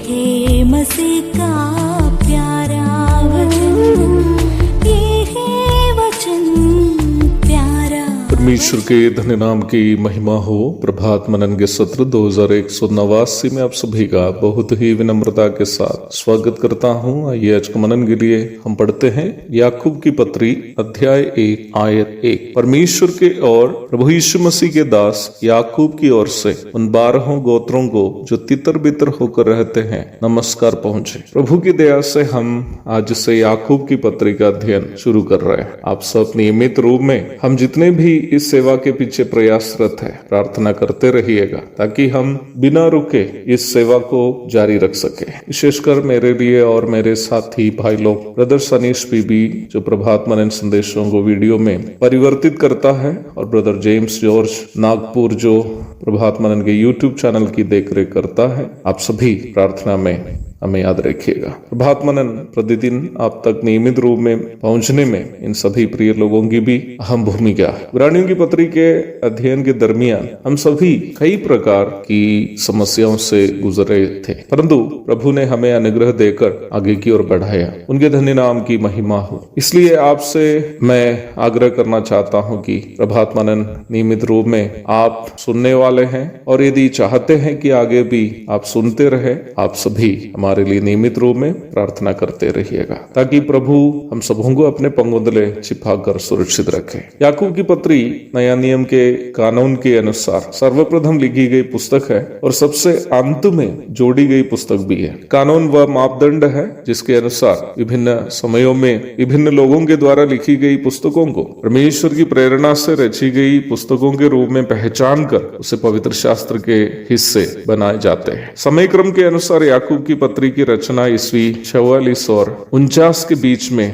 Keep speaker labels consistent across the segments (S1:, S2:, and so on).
S1: है मसीह का प्यारा वचन, ये है वचन प्यारा।
S2: परमेश्वर के धन्य नाम की महिमा हो। प्रभात मनन के सत्र 2189 में आप सभी का बहुत ही विनम्रता के साथ स्वागत करता हूँ। आइए आज के मनन के लिए हम पढ़ते हैं याकूब की पत्री अध्याय 1 आयत 1। परमेश्वर के और प्रभु यीशु मसीह के दास याकूब की ओर से उन 12 गोत्रों को जो तितर बितर होकर रहते हैं नमस्कार पहुंचे। प्रभु की दया से हम आज से याकूब की पत्री का अध्ययन शुरू कर रहे हैं। आप सब नियमित रूप में हम जितने भी इस सेवा के पीछे प्रयासरत है प्रार्थना करते रहिएगा ताकि हम बिना रुके इस सेवा को जारी रख सके। विशेषकर मेरे लिए और मेरे साथी भाई लोग ब्रदर सनीश बीबी जो प्रभात मनन संदेशों को वीडियो में परिवर्तित करता है, और ब्रदर जेम्स जॉर्ज नागपुर जो प्रभात मनन के यूट्यूब चैनल की देखरेख करता है। आप सभी प्रार्थना में हमें याद रखिएगा। प्रभात मनन प्रतिदिन आप तक नियमित रूप में पहुंचने में इन सभी प्रिय लोगों की भी अहम भूमिका है। इब्रानियों की पत्री के अध्ययन के दरमियान हम सभी कई प्रकार की समस्याओं से गुजरे थे, परंतु प्रभु ने हमें अनुग्रह देकर आगे की ओर बढ़ाया। उनके धन्य नाम की महिमा हो। इसलिए आपसे मैं आग्रह करना चाहता हूं कि प्रभात मनन नियमित रूप में आप सुनने वाले हैं, और यदि चाहते हैं कि आगे भी आप सुनते रहे, आप सभी हमारे लिए नियमित रूप में प्रार्थना करते रहिएगा ताकि प्रभु हम सबों को अपने पंगोदले छिपाकर सुरक्षित रखे। याकूब की पत्री नया नियम के कानून के अनुसार सर्वप्रथम लिखी गई पुस्तक है और सबसे अंत में जोड़ी गई पुस्तक भी है। कानून वह मापदंड है जिसके अनुसार विभिन्न समयों में विभिन्न लोगों के द्वारा लिखी गई पुस्तकों को परमेश्वर की प्रेरणा से रची गई पुस्तकों के रूप में पहचान कर उसे पवित्र शास्त्र के हिस्से बनाए जाते हैं। समय क्रम के अनुसार याकूब की पत्री की रचना ईस्वी 44 और 49 के बीच में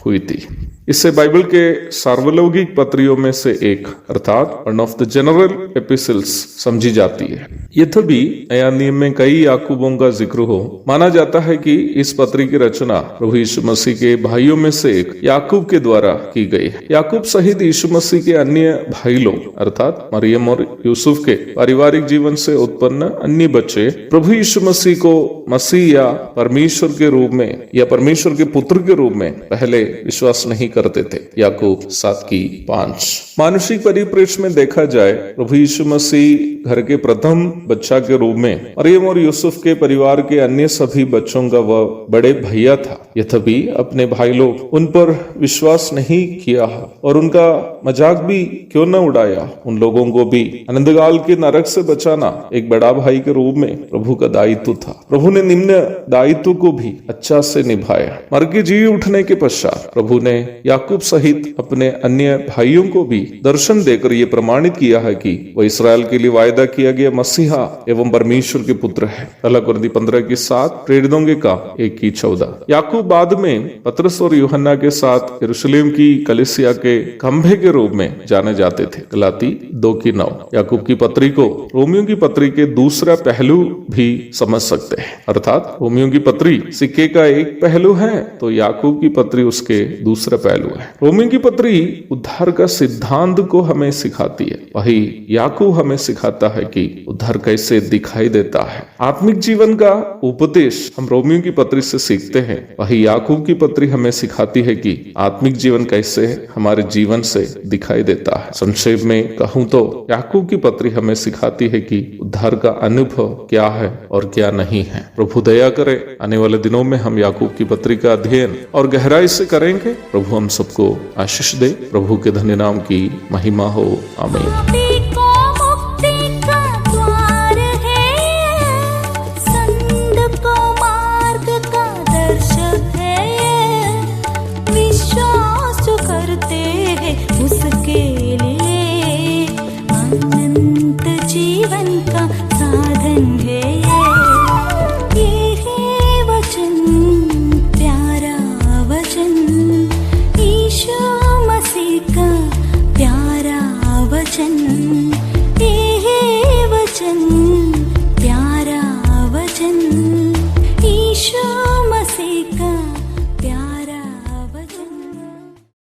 S2: हुई थी। इससे बाइबल के सार्वलौकिक पत्रियों में से एक अर्थात वन ऑफ द जनरल एपिसल्स समझी जाती है। यद्यपि नया नियम में कई याकूबों का जिक्र हो, माना जाता है कि इस पत्री की रचना प्रभु यीशु मसीह के भाइयों में से एक याकूब के द्वारा की गई है। याकूब सहित यीशु मसीह के अन्य भाई लोग अर्थात मरियम और यूसुफ के पारिवारिक जीवन से उत्पन्न अन्य बच्चे प्रभु यीशु मसीह को मसीह या परमेश्वर के रूप में या परमेश्वर के पुत्र के रूप में पहले विश्वास नहीं करते थे। याकूब 7:5। मानुषिक परिप्रेक्ष्य में देखा जाए प्रभु यीशु मसीह घर के प्रथम बच्चा के रूप में मरियम और यूसुफ के परिवार के अन्य सभी बच्चों का वह बड़े भैया था। यद्यपि अपने भाई लोग उन पर विश्वास नहीं किया और उनका मजाक भी क्यों न उड़ाया, उन लोगों को भी अनंतकाल के नरक से बचाना एक बड़ा भाई के रूप में प्रभु का दायित्व था। प्रभु ने निम्न दायित्व को भी अच्छा से निभाया। मर के जी उठने के पश्चात प्रभु ने याकूब सहित अपने अन्य भाइयों को भी दर्शन देकर यह प्रमाणित किया है कि वह इस्राएल के लिए वायदा किया गया मसीहा एवं परमेश्वर के पुत्र है। पहला कुरिन्थी 15:7, प्रेरितों के काम 1:14। याकूब बाद में पतरस और यूहन्ना के साथ यरूशलेम की कलीसिया के खंभे के रूप में जाने जाते थे। गलाती 2:9। याकूब की पत्री को रोमियो की पत्री के दूसरा पहलू भी समझ सकते हैं, अर्थात रोमियो की पत्री सिक्के का एक पहलू है तो याकूब की पत्री उसके दूसरा पहलू है। रोमियो की पत्री उद्धार का सिद्धांत को हमें सिखाती है, वही याकूब हमें सिखाता है कि उद्धार कैसे दिखाई देता है। आत्मिक जीवन का उपदेश हम रोमियो की पत्री से सीखते हैं, वही याकूब की पत्री हमें सिखाती है कि आत्मिक जीवन कैसे हमारे जीवन से दिखाई देता है। संक्षेप में कहूं तो याकूब की पत्री हमें सिखाती है कि उद्धार का अनुभव क्या है और क्या नहीं है। प्रभु दया करे, आने वाले दिनों में हम याकूब की पत्री का अध्ययन और गहराई से करेंगे। प्रभु हम सबको आशीष दे। प्रभु के धन्य नाम की महिमा हो। आमीन।
S1: प्यारा वचन, ये है वचन।